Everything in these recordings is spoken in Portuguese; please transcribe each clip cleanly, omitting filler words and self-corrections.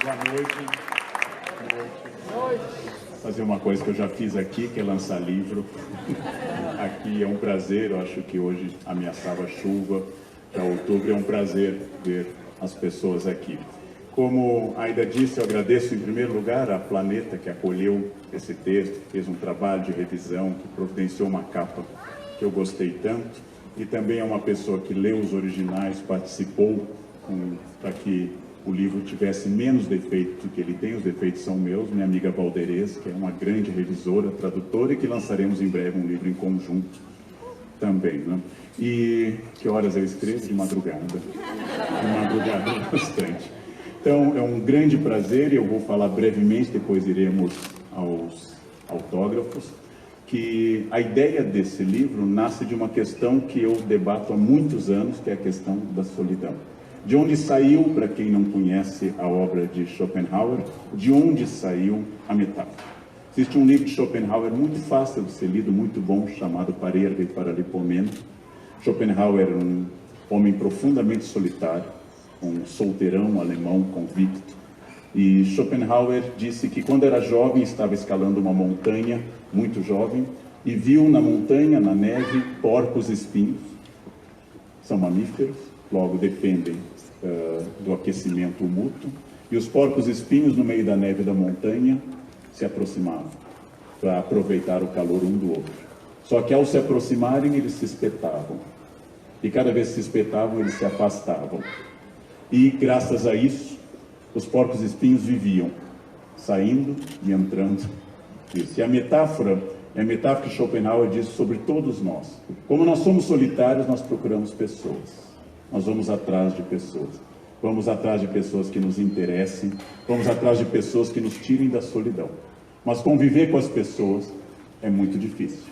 Boa noite. Fazer uma coisa que eu já fiz aqui, que é lançar livro. Aqui é um prazer, eu acho que hoje ameaçava chuva. Para outubro é um prazer ver as pessoas aqui. Como a Aida disse, eu agradeço em primeiro lugar a Planeta, que acolheu esse texto, fez um trabalho de revisão, que providenciou uma capa que eu gostei tanto, e também é uma pessoa que leu os originais, participou para que o livro tivesse menos defeitos do que ele tem. Os defeitos são meus, minha amiga Valderez, que é uma grande revisora, tradutora, e que lançaremos em breve um livro em conjunto também, né? E que horas eu escrevo? De madrugada bastante. Então, é um grande prazer, e eu vou falar brevemente, depois iremos aos autógrafos, que a ideia desse livro nasce de uma questão que eu debato há muitos anos, que é a questão da solidão. De onde saiu, para quem não conhece a obra de Schopenhauer, de onde saiu a metáfora? Existe um livro de Schopenhauer muito fácil de ser lido, muito bom, chamado Parerga e Paralipomeno. Schopenhauer era um homem profundamente solitário, um solteirão alemão convicto. E Schopenhauer disse que quando era jovem estava escalando uma montanha, muito jovem, e viu na montanha, na neve, porcos-espinhos. São mamíferos, logo dependem do aquecimento mútuo. E os porcos-espinhos no meio da neve da montanha se aproximavam para aproveitar o calor um do outro. Só que ao se aproximarem, eles se espetavam. E cada vez que se espetavam, eles se afastavam. E graças a isso, os porcos-espinhos viviam, saindo e entrando. Isso. E a metáfora é a metáfora que Schopenhauer diz sobre todos nós. Como nós somos solitários, nós procuramos pessoas. Nós vamos atrás de pessoas. Vamos atrás de pessoas que nos interessem. Vamos atrás de pessoas que nos tirem da solidão. Mas conviver com as pessoas é muito difícil.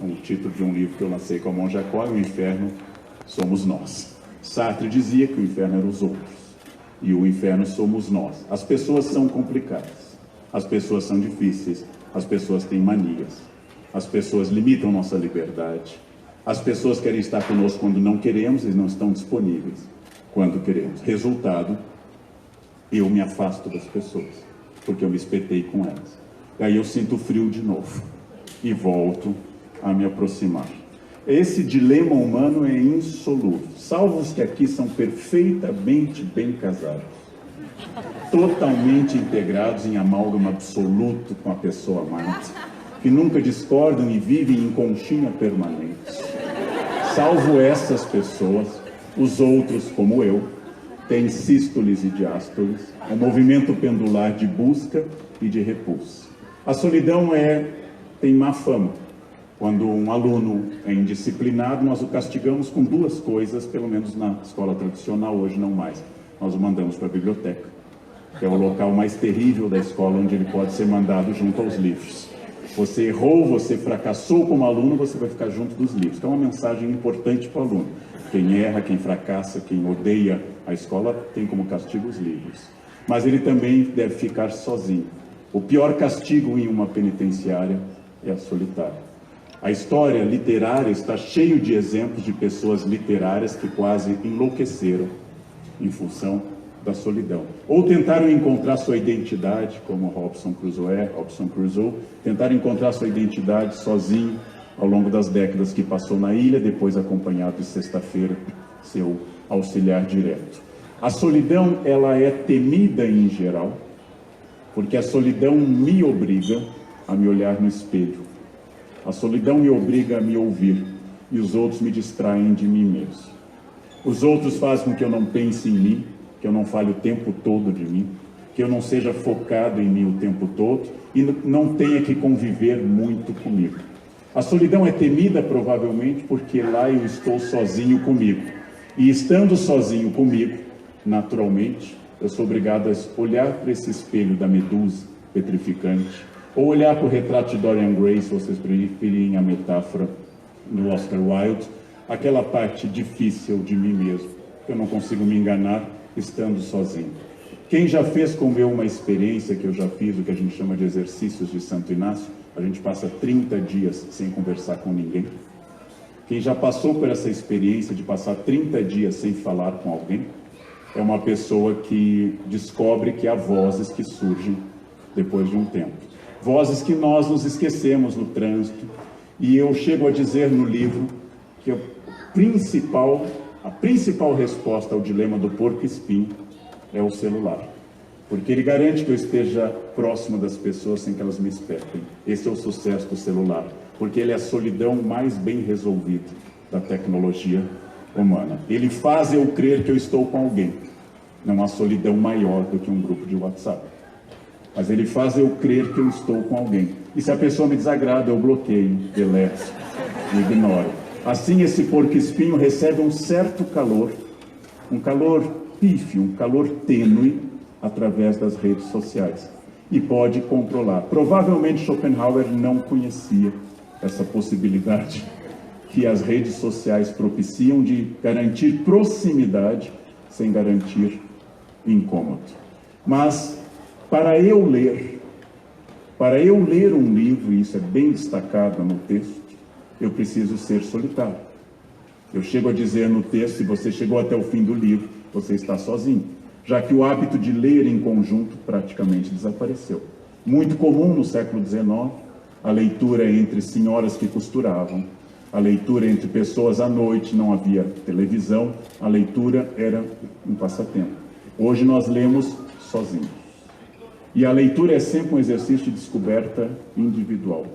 É um título de um livro que eu lancei com a Monja Coy, O Inferno Somos Nós. Sartre dizia que o inferno eram os outros. E o inferno somos nós. As pessoas são complicadas. As pessoas são difíceis. As pessoas têm manias. As pessoas limitam nossa liberdade. As pessoas querem estar conosco quando não queremos e não estão disponíveis quando queremos. Resultado, eu me afasto das pessoas, porque eu me espetei com elas. E aí eu sinto frio de novo e volto a me aproximar. Esse dilema humano é insolúvel, salvo os que aqui são perfeitamente bem casados, totalmente integrados em amálgama absoluto com a pessoa amada, que nunca discordam e vivem em conchinha permanente. Salvo essas pessoas, os outros, como eu, têm sístoles e diástoles, um movimento pendular de busca e de repulsa. A solidão tem má fama. Quando um aluno é indisciplinado, nós o castigamos com duas coisas, pelo menos na escola tradicional, hoje não mais. Nós o mandamos para a biblioteca, que é o local mais terrível da escola, onde ele pode ser mandado junto aos livros. Você errou, você fracassou como aluno, você vai ficar junto dos livros. Então é uma mensagem importante para o aluno. Quem erra, quem fracassa, quem odeia a escola, tem como castigo os livros. Mas ele também deve ficar sozinho. O pior castigo em uma penitenciária é a solitária. A história literária está cheia de exemplos de pessoas literárias que quase enlouqueceram em função da solidão. Ou tentaram encontrar sua identidade, como Robinson Crusoe, tentaram encontrar sua identidade sozinho ao longo das décadas que passou na ilha, depois acompanhado de Sexta-feira, seu auxiliar direto. A solidão, ela é temida em geral, porque a solidão me obriga a me olhar no espelho. A solidão me obriga a me ouvir, e os outros me distraem de mim mesmo. Os outros fazem com que eu não pense em mim, que eu não fale o tempo todo de mim, que eu não seja focado em mim o tempo todo e não tenha que conviver muito comigo. A solidão é temida provavelmente porque lá eu estou sozinho comigo. E estando sozinho comigo, naturalmente, eu sou obrigado a olhar para esse espelho da medusa petrificante, ou olhar para o retrato de Dorian Gray, se vocês preferirem a metáfora do Oscar Wilde, aquela parte difícil de mim mesmo, que eu não consigo me enganar estando sozinho. Quem já fez como eu uma experiência que eu já fiz, o que a gente chama de exercícios de Santo Inácio, a gente passa 30 dias sem conversar com ninguém. Quem já passou por essa experiência de passar 30 dias sem falar com alguém, é uma pessoa que descobre que há vozes que surgem depois de um tempo. Vozes que nós nos esquecemos no trânsito. E eu chego a dizer no livro que a principal resposta ao dilema do porco-espinho é o celular. Porque ele garante que eu esteja próximo das pessoas sem que elas me espertem. Esse é o sucesso do celular. Porque ele é a solidão mais bem resolvida da tecnologia humana. Ele faz eu crer que eu estou com alguém. Não há solidão maior do que um grupo de WhatsApp. Mas ele faz eu crer que eu estou com alguém. E se a pessoa me desagrada, eu bloqueio, deleto, ignoro. Assim, esse porco-espinho recebe um certo calor, um calor pífio, um calor tênue, através das redes sociais. E pode controlar. Provavelmente Schopenhauer não conhecia essa possibilidade que as redes sociais propiciam de garantir proximidade sem garantir incômodo. Mas para eu ler um livro, e isso é bem destacado no texto, eu preciso ser solitário. Eu chego a dizer no texto, se você chegou até o fim do livro, você está sozinho, já que o hábito de ler em conjunto praticamente desapareceu. Muito comum no século XIX, a leitura entre senhoras que costuravam, a leitura entre pessoas à noite, não havia televisão, a leitura era um passatempo. Hoje nós lemos sozinhos. E a leitura é sempre um exercício de descoberta individual.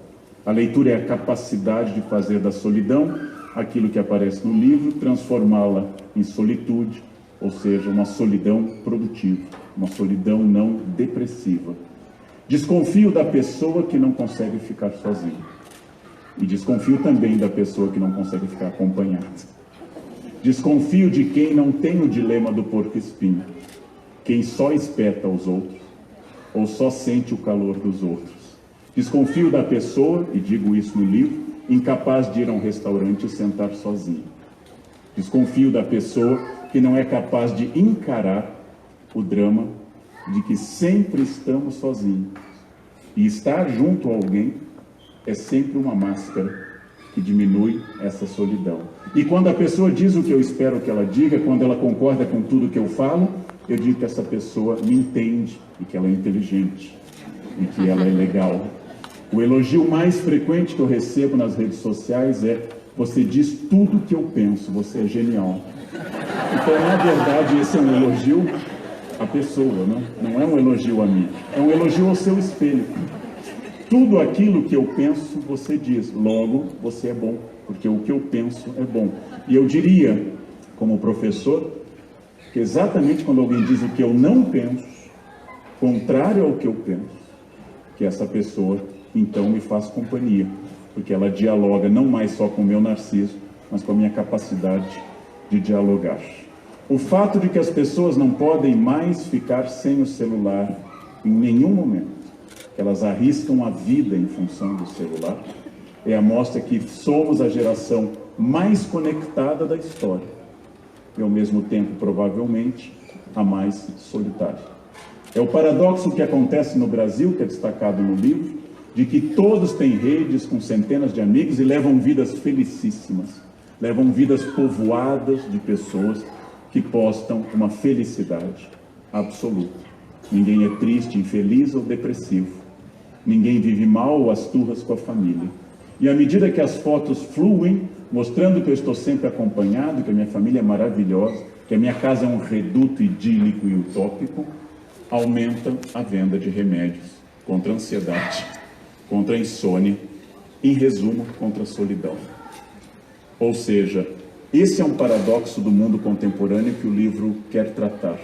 A leitura é a capacidade de fazer da solidão aquilo que aparece no livro, transformá-la em solitude, ou seja, uma solidão produtiva, uma solidão não depressiva. Desconfio da pessoa que não consegue ficar sozinha. E desconfio também da pessoa que não consegue ficar acompanhada. Desconfio de quem não tem o dilema do porco-espinho, quem só espeta os outros, ou só sente o calor dos outros. Desconfio da pessoa, e digo isso no livro, incapaz de ir a um restaurante e sentar sozinho. Desconfio da pessoa que não é capaz de encarar o drama de que sempre estamos sozinhos. E estar junto a alguém é sempre uma máscara que diminui essa solidão. E quando a pessoa diz o que eu espero que ela diga, quando ela concorda com tudo que eu falo, eu digo que essa pessoa me entende e que ela é inteligente e que ela é legal. O elogio mais frequente que eu recebo nas redes sociais é: você diz tudo o que eu penso, você é genial. Então, na verdade, esse é um elogio à pessoa, não é um elogio a mim, é um elogio ao seu espelho. Tudo aquilo que eu penso, você diz, logo você é bom, porque o que eu penso é bom. E eu diria, como professor, que exatamente quando alguém diz o que eu não penso, contrário ao que eu penso, que essa pessoa então me faz companhia, porque ela dialoga não mais só com o meu narciso, mas com a minha capacidade de dialogar. O fato de que as pessoas não podem mais ficar sem o celular em nenhum momento, que elas arriscam a vida em função do celular, é a mostra que somos a geração mais conectada da história e, ao mesmo tempo, provavelmente, a mais solitária. É o paradoxo que acontece no Brasil, que é destacado no livro, de que todos têm redes com centenas de amigos e levam vidas felicíssimas, levam vidas povoadas de pessoas que postam uma felicidade absoluta. Ninguém é triste, infeliz ou depressivo. Ninguém vive mal ou as turras com a família. E à medida que as fotos fluem, mostrando que eu estou sempre acompanhado, que a minha família é maravilhosa, que a minha casa é um reduto idílico e utópico, aumenta a venda de remédios contra a ansiedade, contra a insônia, em resumo, contra a solidão. Ou seja, esse é um paradoxo do mundo contemporâneo que o livro quer tratar.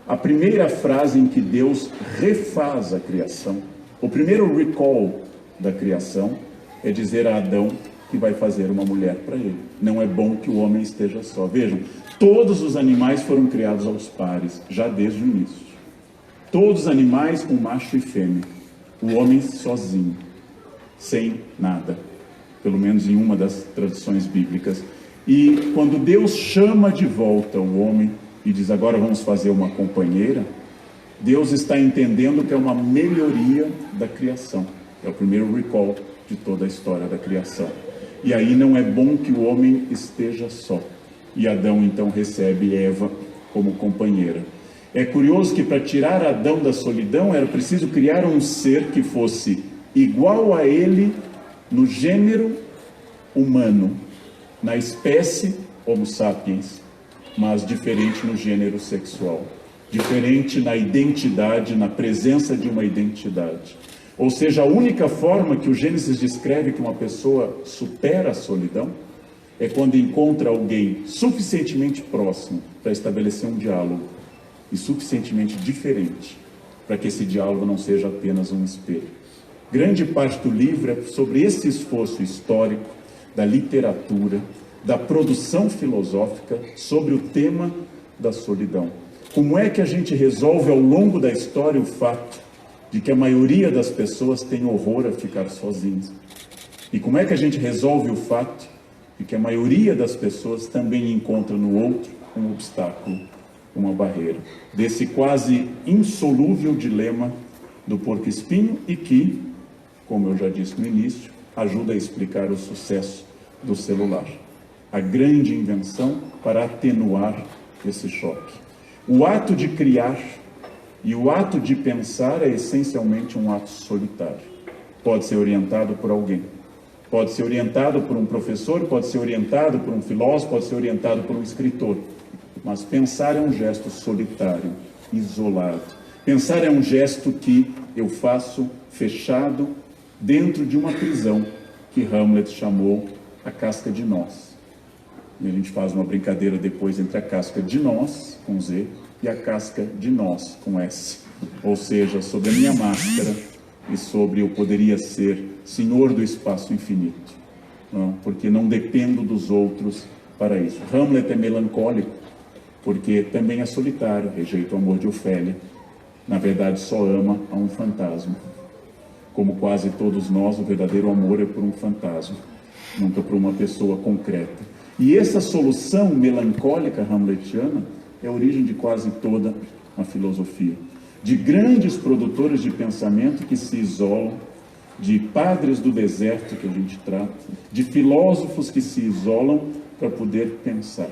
A primeira frase em que Deus refaz a criação, o primeiro recall da criação, é dizer a Adão que vai fazer uma mulher para ele. Não é bom que o homem esteja só. Vejam, todos os animais foram criados aos pares, já desde o início. Todos os animais com macho e fêmea. O homem sozinho, sem nada. Pelo menos em uma das tradições bíblicas. E quando Deus chama de volta o homem e diz, agora vamos fazer uma companheira, Deus está entendendo que é uma melhoria da criação. É o primeiro recall de toda a história da criação. E aí não é bom que o homem esteja só. E Adão então recebe Eva como companheira. É curioso que para tirar Adão da solidão era preciso criar um ser que fosse igual a ele no gênero humano, na espécie Homo sapiens, mas diferente no gênero sexual, diferente na identidade, na presença de uma identidade. Ou seja, a única forma que o Gênesis descreve que uma pessoa supera a solidão é quando encontra alguém suficientemente próximo para estabelecer um diálogo e suficientemente diferente para que esse diálogo não seja apenas um espelho. Grande parte do livro é sobre esse esforço histórico da literatura, da produção filosófica sobre o tema da solidão. Como é que a gente resolve ao longo da história o fato de que a maioria das pessoas tem horror a ficar sozinhas? E como é que a gente resolve o fato de que a maioria das pessoas também encontra no outro um obstáculo, uma barreira? Desse quase insolúvel dilema do porco-espinho e que, como eu já disse no início, ajuda a explicar o sucesso do celular. A grande invenção para atenuar esse choque. O ato de criar e o ato de pensar é essencialmente um ato solitário. Pode ser orientado por alguém. Pode ser orientado por um professor, pode ser orientado por um filósofo, pode ser orientado por um escritor. Mas pensar é um gesto solitário, isolado. Pensar é um gesto que eu faço fechado dentro de uma prisão que Hamlet chamou a casca de nós. E a gente faz uma brincadeira depois entre a casca de nós, com Z, e a casca de nós, com S. Ou seja, sobre a minha máscara e sobre eu poderia ser senhor do espaço infinito. Não? Porque não dependo dos outros para isso. Hamlet é melancólico, porque também é solitário, rejeita o amor de Ofélia. Na verdade, só ama a um fantasma. Como quase todos nós, o verdadeiro amor é por um fantasma, nunca por uma pessoa concreta. E essa solução melancólica hamletiana é a origem de quase toda a filosofia. De grandes produtores de pensamento que se isolam, de padres do deserto que a gente trata, de filósofos que se isolam para poder pensar.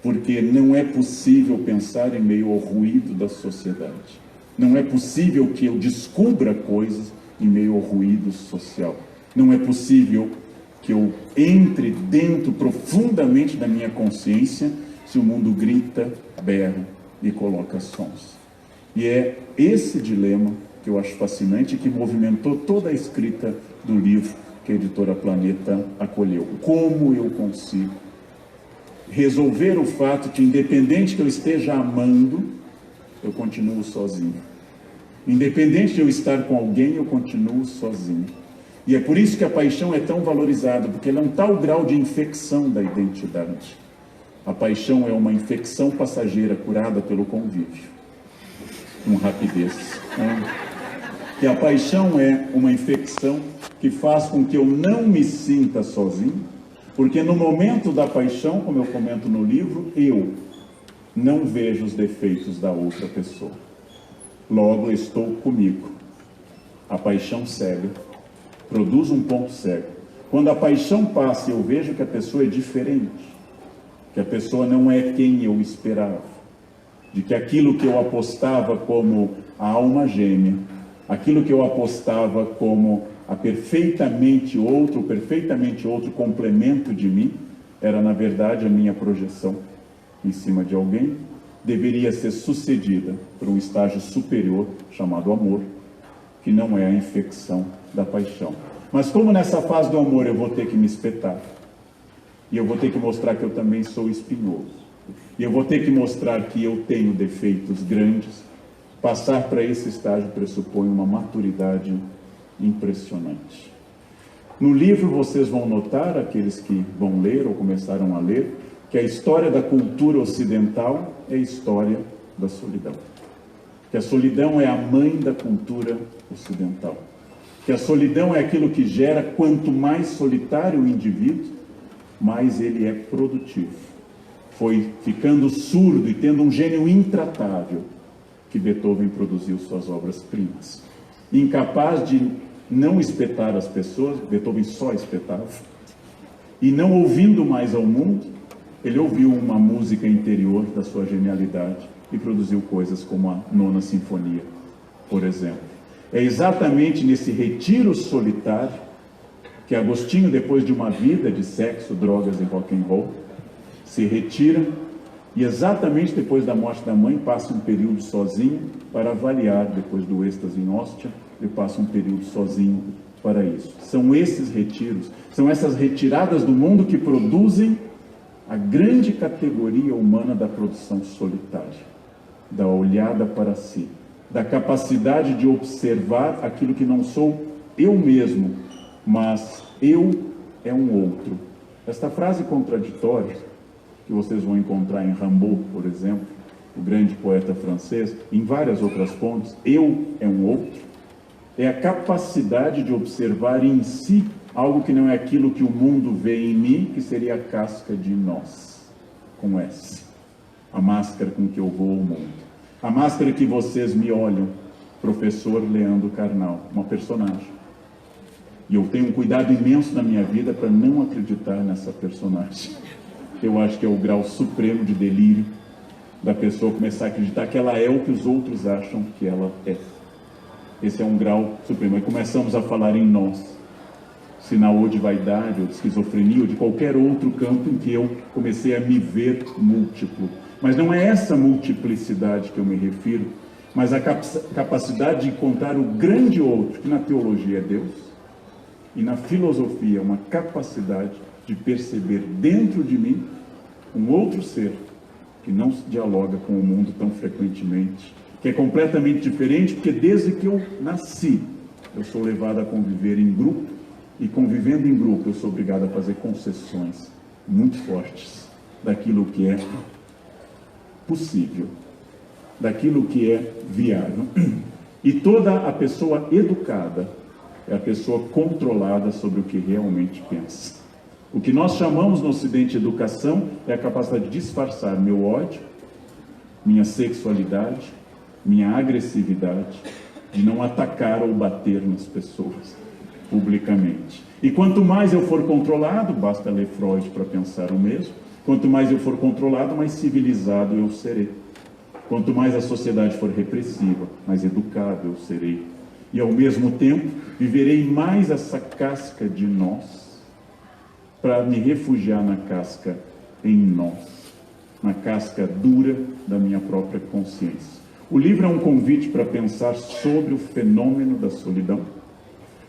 Porque não é possível pensar em meio ao ruído da sociedade. Não é possível que eu descubra coisas em meio ao ruído social. Não é possível que eu entre dentro profundamente da minha consciência se o mundo grita, berra e coloca sons. E é esse dilema que eu acho fascinante e que movimentou toda a escrita do livro que a editora Planeta acolheu. Como eu consigo resolver o fato que, independente que eu esteja amando, eu continuo sozinho. Independente de eu estar com alguém, eu continuo sozinho. E é por isso que a paixão é tão valorizada, porque ela é um tal grau de infecção da identidade. A paixão é uma infecção passageira curada pelo convívio, com rapidez. E a paixão é uma infecção que faz com que eu não me sinta sozinho, porque no momento da paixão, como eu comento no livro, eu não vejo os defeitos da outra pessoa. Logo, eu estou comigo. A paixão cega produz um ponto cego. Quando a paixão passa, eu vejo que a pessoa é diferente, que a pessoa não é quem eu esperava, de que aquilo que eu apostava como a alma gêmea, aquilo que eu apostava como a perfeitamente outro complemento de mim, era na verdade a minha projeção em cima de alguém, deveria ser sucedida por um estágio superior chamado amor, que não é a infecção da paixão. Mas como nessa fase do amor eu vou ter que me espetar, e eu vou ter que mostrar que eu também sou espinhoso, e eu vou ter que mostrar que eu tenho defeitos grandes, passar para esse estágio pressupõe uma maturidade impressionante. No livro vocês vão notar, aqueles que vão ler ou começaram a ler, que a história da cultura ocidental é a história da solidão. Que a solidão é a mãe da cultura ocidental. Que a solidão é aquilo que gera, quanto mais solitário o indivíduo, mais ele é produtivo. Foi ficando surdo e tendo um gênio intratável que Beethoven produziu suas obras-primas. Incapaz de não espetar as pessoas, Beethoven só espetava, e não ouvindo mais ao mundo, Ele ouviu uma música interior da sua genialidade e produziu coisas como a Nona Sinfonia, por exemplo. É exatamente nesse retiro solitário que Agostinho, depois de uma vida de sexo, drogas e rock and roll, se retira e exatamente depois da morte da mãe passa um período sozinho para avaliar, depois do êxtase em Ostia, ele passa um período sozinho para isso. São esses retiros, são essas retiradas do mundo que produzem a grande categoria humana da produção solitária, da olhada para si, da capacidade de observar aquilo que não sou eu mesmo, mas eu é um outro. Esta frase contraditória, que vocês vão encontrar em Rimbaud, por exemplo, o grande poeta francês, em várias outras fontes, eu é um outro, é a capacidade de observar em si algo que não é aquilo que o mundo vê em mim, que seria a casca de nós, com S, a máscara com que eu vou ao mundo, a máscara que vocês me olham, professor Leandro Carnal, uma personagem. E eu tenho um cuidado imenso na minha vida para não acreditar nessa personagem. Eu acho que é o grau supremo de delírio da pessoa começar a acreditar que ela é o que os outros acham que ela é. Esse é um grau supremo. Aí começamos a falar em nós, sinal ou de vaidade, ou de esquizofrenia, ou de qualquer outro campo em que eu comecei a me ver múltiplo. Mas não é essa multiplicidade que eu me refiro, mas a capacidade de encontrar o grande outro, que na teologia é Deus, e na filosofia uma capacidade de perceber dentro de mim um outro ser que não se dialoga com o mundo tão frequentemente, que é completamente diferente, porque desde que eu nasci, eu sou levado a conviver em grupo, e convivendo em grupo eu sou obrigado a fazer concessões muito fortes daquilo que é possível, daquilo que é viável. E toda a pessoa educada é a pessoa controlada sobre o que realmente pensa. O que nós chamamos no Ocidente de educação é a capacidade de disfarçar meu ódio, minha sexualidade, minha agressividade, de não atacar ou bater nas pessoas publicamente. E quanto mais eu for controlado, basta ler Freud para pensar o mesmo, quanto mais eu for controlado, mais civilizado eu serei. Quanto mais a sociedade for repressiva, mais educado eu serei. E ao mesmo tempo, viverei mais essa casca de nós, para me refugiar na casca em nós, na casca dura da minha própria consciência. O livro é um convite para pensar sobre o fenômeno da solidão.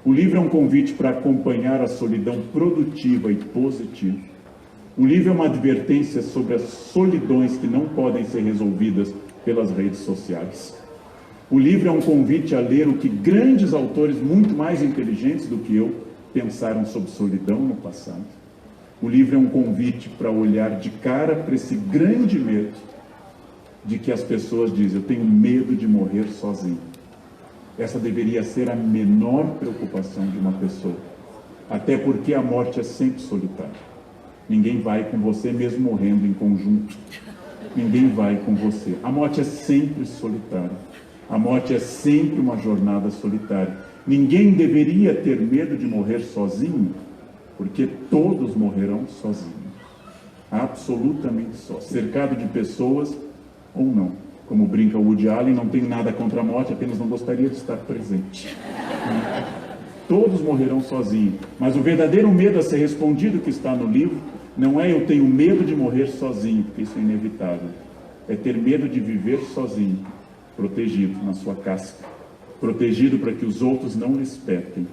O livro é um convite para acompanhar a solidão produtiva e positiva. O livro é uma advertência sobre as solidões que não podem ser resolvidas pelas redes sociais. O livro é um convite a ler o que grandes autores, muito mais inteligentes do que eu, pensaram sobre solidão no passado. O livro é um convite para olhar de cara para esse grande medo de que as pessoas dizem: eu tenho medo de morrer sozinho. Essa deveria ser a menor preocupação de uma pessoa, até porque a morte é sempre solitária. Ninguém vai com você, mesmo morrendo em conjunto. Ninguém vai com você. A morte é sempre solitária. A morte é sempre uma jornada solitária. Ninguém deveria ter medo de morrer sozinho, porque todos morrerão sozinhos. Absolutamente só. Cercado de pessoas ou não. Como brinca o Woody Allen, não tenho nada contra a morte, apenas não gostaria de estar presente. Todos morrerão sozinhos. Mas o verdadeiro medo a ser respondido que está no livro não é eu tenho medo de morrer sozinho, porque isso é inevitável. É ter medo de viver sozinho, protegido na sua casca, protegido para que os outros não lhe espetem.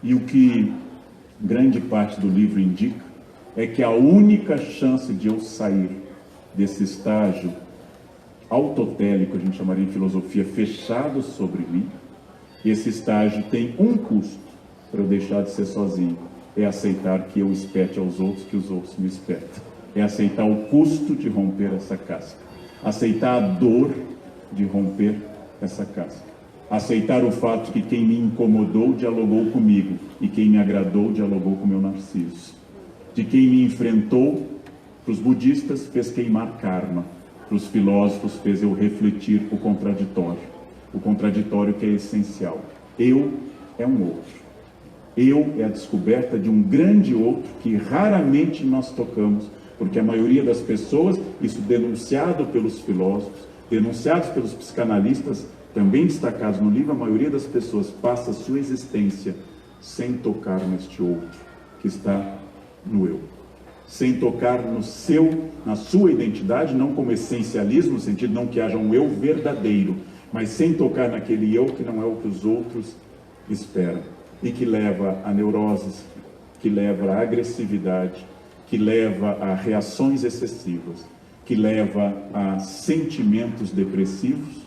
E o que grande parte do livro indica é que a única chance de eu sair desse estágio autotélico, a gente chamaria em filosofia, fechado sobre mim, esse estágio tem um custo para eu deixar de ser sozinho: é aceitar que eu espete aos outros, que os outros me espetam. É aceitar o custo de romper essa casca, aceitar a dor de romper essa casca, aceitar o fato que quem me incomodou dialogou comigo e quem me agradou dialogou com meu narciso, de quem me enfrentou, para os budistas fez queimar karma, para os filósofos fez eu refletir o contraditório que é essencial. Eu é um outro. Eu é a descoberta de um grande outro que raramente nós tocamos porque a maioria das pessoas, isso denunciado pelos filósofos, denunciados pelos psicanalistas, também destacados no livro, a maioria das pessoas passa a sua existência sem tocar neste outro que está no eu, sem tocar na sua identidade, não como essencialismo, no sentido não que haja um eu verdadeiro, mas sem tocar naquele eu que não é o que os outros esperam, e que leva a neuroses, que leva a agressividade, que leva a reações excessivas, que leva a sentimentos depressivos,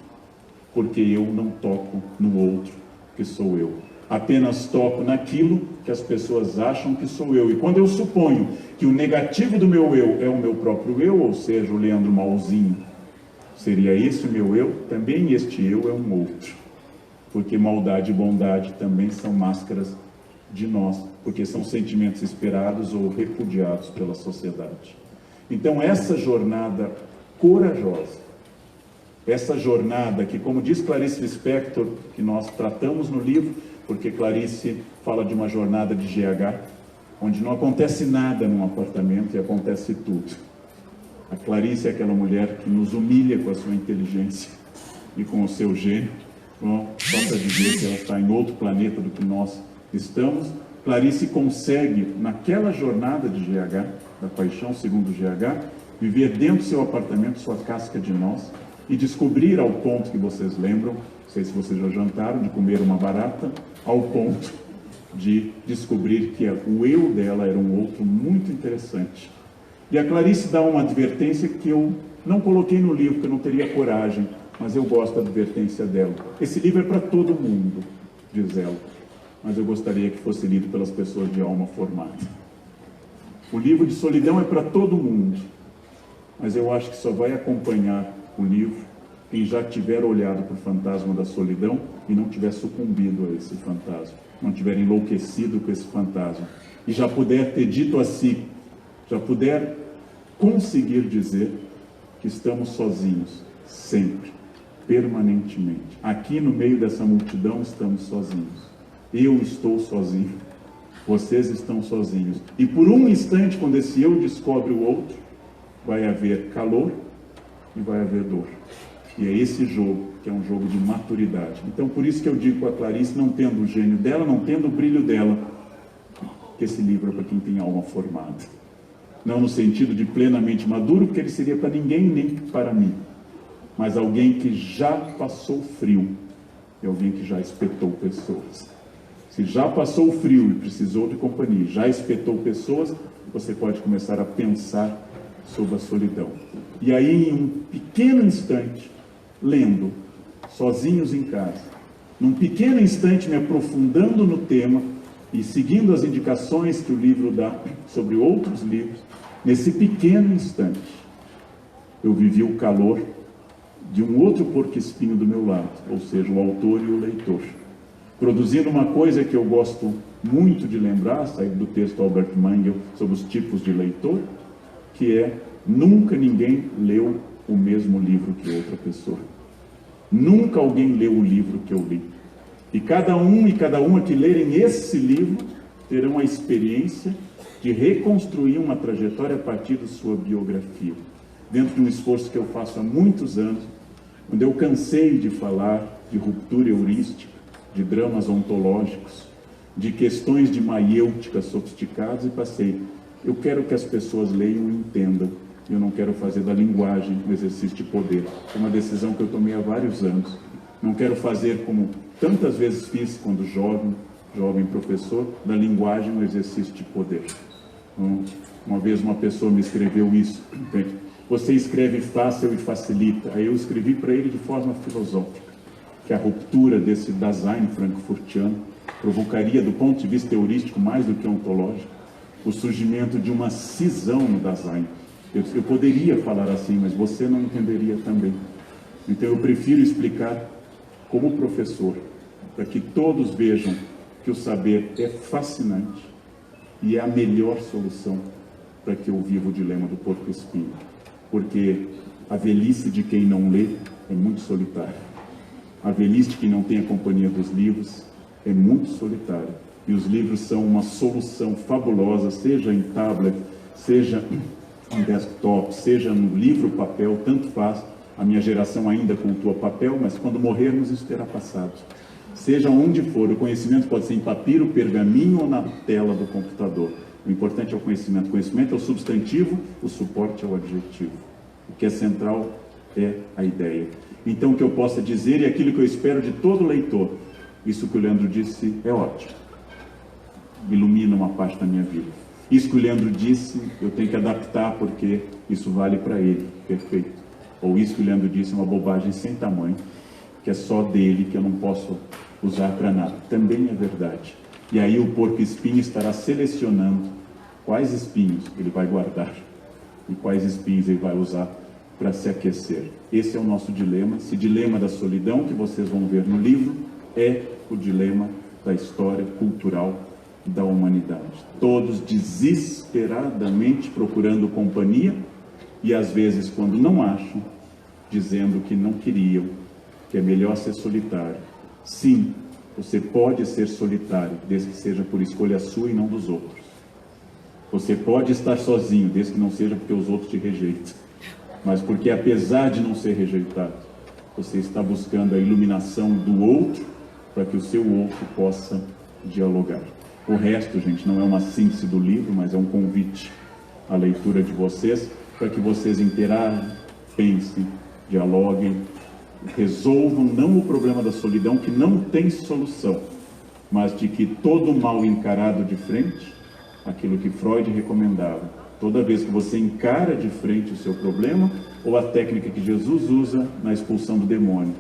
porque eu não toco no outro que sou eu. Apenas toco naquilo que as pessoas acham que sou eu. E quando eu suponho que o negativo do meu eu é o meu próprio eu, ou seja, o Leandro Malzinho, seria esse o meu eu, também este eu é um outro. Porque maldade e bondade também são máscaras de nós, porque são sentimentos esperados ou repudiados pela sociedade. Então essa jornada corajosa, essa jornada que, como diz Clarice Lispector, que nós tratamos no livro, porque Clarice fala de uma jornada de GH, onde não acontece nada num apartamento e acontece tudo. A Clarice é aquela mulher que nos humilha com a sua inteligência e com o seu gênio, só para dizer que ela está em outro planeta do que nós estamos. Clarice consegue, naquela jornada de GH, da paixão segundo GH, viver dentro do seu apartamento, sua casca de nós, e descobrir ao ponto que vocês lembram, não sei se vocês já jantaram, de comer uma barata, ao ponto de descobrir que o eu dela era um outro muito interessante. E a Clarice dá uma advertência que eu não coloquei no livro, porque eu não teria coragem, mas eu gosto da advertência dela. Esse livro é para todo mundo, diz ela, mas eu gostaria que fosse lido pelas pessoas de alma formada. O livro de solidão é para todo mundo, mas eu acho que só vai acompanhar o livro quem já tiver olhado para o fantasma da solidão e não tiver sucumbido a esse fantasma, não tiver enlouquecido com esse fantasma, e já puder ter dito a si, já puder conseguir dizer que estamos sozinhos, sempre, permanentemente. Aqui no meio dessa multidão estamos sozinhos. Eu estou sozinho, vocês estão sozinhos. E por um instante, quando esse eu descobre o outro, vai haver calor e vai haver dor. E é esse jogo, que é um jogo de maturidade. Então, por isso que eu digo com a Clarice, não tendo o gênio dela, não tendo o brilho dela, que esse livro é para quem tem alma formada. Não no sentido de plenamente maduro, porque ele seria para ninguém, nem para mim. Mas alguém que já passou frio, e alguém que já espetou pessoas. Se já passou frio e precisou de companhia, já espetou pessoas, você pode começar a pensar sobre a solidão. E aí, em um pequeno instante, lendo, sozinhos em casa, num pequeno instante me aprofundando no tema e seguindo as indicações que o livro dá sobre outros livros, nesse pequeno instante, eu vivi o calor de um outro porco-espinho do meu lado, ou seja, o autor e o leitor, produzindo uma coisa que eu gosto muito de lembrar, saído do texto Albert Mangel sobre os tipos de leitor, que é: nunca ninguém leu o mesmo livro que outra pessoa. Nunca alguém leu o livro que eu li. E cada um e cada uma que lerem esse livro terão a experiência de reconstruir uma trajetória a partir da sua biografia. Dentro de um esforço que eu faço há muitos anos, quando eu cansei de falar de ruptura heurística, de dramas ontológicos, de questões de maiêutica sofisticadas, e passei: eu quero que as pessoas leiam e entendam. Eu não quero fazer da linguagem um exercício de poder. É uma decisão que eu tomei há vários anos. Não quero fazer, como tantas vezes fiz quando jovem professor, da linguagem um exercício de poder. Uma vez uma pessoa me escreveu isso: você escreve fácil e facilita. Aí eu escrevi para ele de forma filosófica, que a ruptura desse Dasein frankfurtiano provocaria, do ponto de vista heurístico, mais do que ontológico, o surgimento de uma cisão no Dasein. Eu poderia falar assim, mas você não entenderia também. Então eu prefiro explicar como professor, para que todos vejam que o saber é fascinante e é a melhor solução para que eu viva o dilema do porco-espinho. Porque a velhice de quem não lê é muito solitária. A velhice de quem não tem a companhia dos livros é muito solitária. E os livros são uma solução fabulosa, seja em tablet, seja um desktop, seja no livro, papel, tanto faz. A minha geração ainda cultua papel, mas quando morrermos isso terá passado. Seja onde for, o conhecimento pode ser em papiro, pergaminho ou na tela do computador. O importante é o conhecimento. O conhecimento é o substantivo, o suporte é o adjetivo. O que é central é a ideia. Então, o que eu possa dizer e aquilo que eu espero de todo leitor, isso que o Leandro disse é ótimo. Ilumina uma parte da minha vida. Isso que o Leandro disse, eu tenho que adaptar porque isso vale para ele, perfeito. Ou isso que o Leandro disse é uma bobagem sem tamanho, que é só dele, que eu não posso usar para nada. Também é verdade. E aí o porco-espinho estará selecionando quais espinhos ele vai guardar e quais espinhos ele vai usar para se aquecer. Esse é o nosso dilema. Esse dilema da solidão que vocês vão ver no livro é o dilema da história cultural da humanidade. Todos desesperadamente procurando companhia e às vezes, quando não acham, dizendo que não queriam, que é melhor ser solitário. Sim, você pode ser solitário, desde que seja por escolha sua e não dos outros. Você pode estar sozinho, desde que não seja porque os outros te rejeitam, mas porque, apesar de não ser rejeitado, você está buscando a iluminação do outro para que o seu outro possa dialogar. O resto, gente, não é uma síntese do livro, mas é um convite à leitura de vocês, para que vocês interajam, pensem, dialoguem, resolvam não o problema da solidão, que não tem solução, mas de que todo mal encarado de frente, aquilo que Freud recomendava, toda vez que você encara de frente o seu problema, ou a técnica que Jesus usa na expulsão do demônio.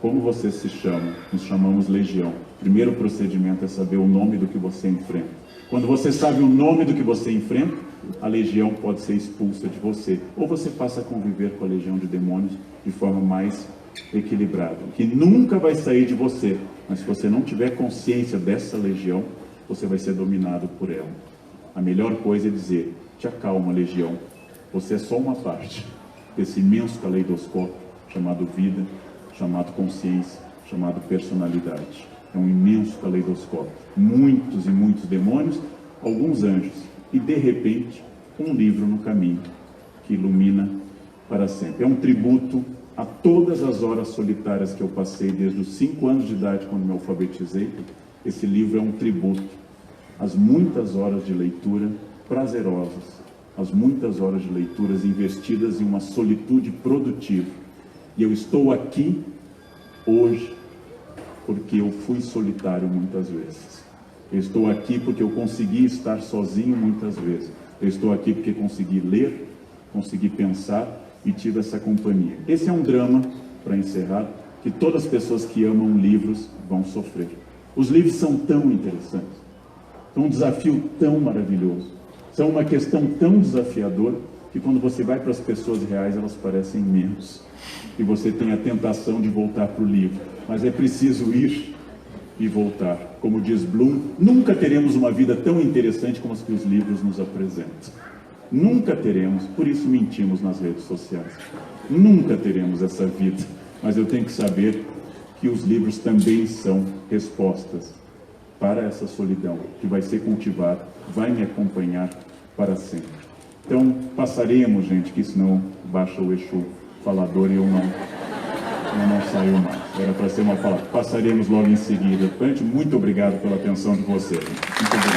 Como vocês se chamam? Nos chamamos legião. O primeiro procedimento é saber o nome do que você enfrenta. Quando você sabe o nome do que você enfrenta, a legião pode ser expulsa de você. Ou você passa a conviver com a legião de demônios de forma mais equilibrada, que nunca vai sair de você. Mas se você não tiver consciência dessa legião, você vai ser dominado por ela. A melhor coisa é dizer: te acalma, legião. Você é só uma parte desse imenso caleidoscópio chamado vida, chamado consciência, chamado personalidade. É um imenso caleidoscópio. Muitos e muitos demônios, alguns anjos. E, de repente, um livro no caminho que ilumina para sempre. É um tributo a todas as horas solitárias que eu passei desde os 5 anos de idade, quando me alfabetizei. Esse livro é um tributo às muitas horas de leitura prazerosas, às muitas horas de leituras investidas em uma solitude produtiva. E eu estou aqui hoje porque eu fui solitário muitas vezes. Eu estou aqui porque eu consegui estar sozinho muitas vezes. Eu estou aqui porque consegui ler, consegui pensar e tive essa companhia. Esse é um drama, para encerrar, que todas as pessoas que amam livros vão sofrer. Os livros são tão interessantes, são um desafio tão maravilhoso, são uma questão tão desafiadora, que quando você vai para as pessoas reais, elas parecem menos. E você tem a tentação de voltar para o livro. Mas é preciso ir e voltar. Como diz Bloom, nunca teremos uma vida tão interessante como as que os livros nos apresentam. Nunca teremos, por isso mentimos nas redes sociais. Nunca teremos essa vida. Mas eu tenho que saber que os livros também são respostas para essa solidão, que vai ser cultivada, vai me acompanhar para sempre. Então, passaremos, gente, que senão baixa o Exu falador e eu não saio mais. Era para ser uma palavra. Passaremos logo em seguida. Muito obrigado pela atenção de vocês. Muito obrigado.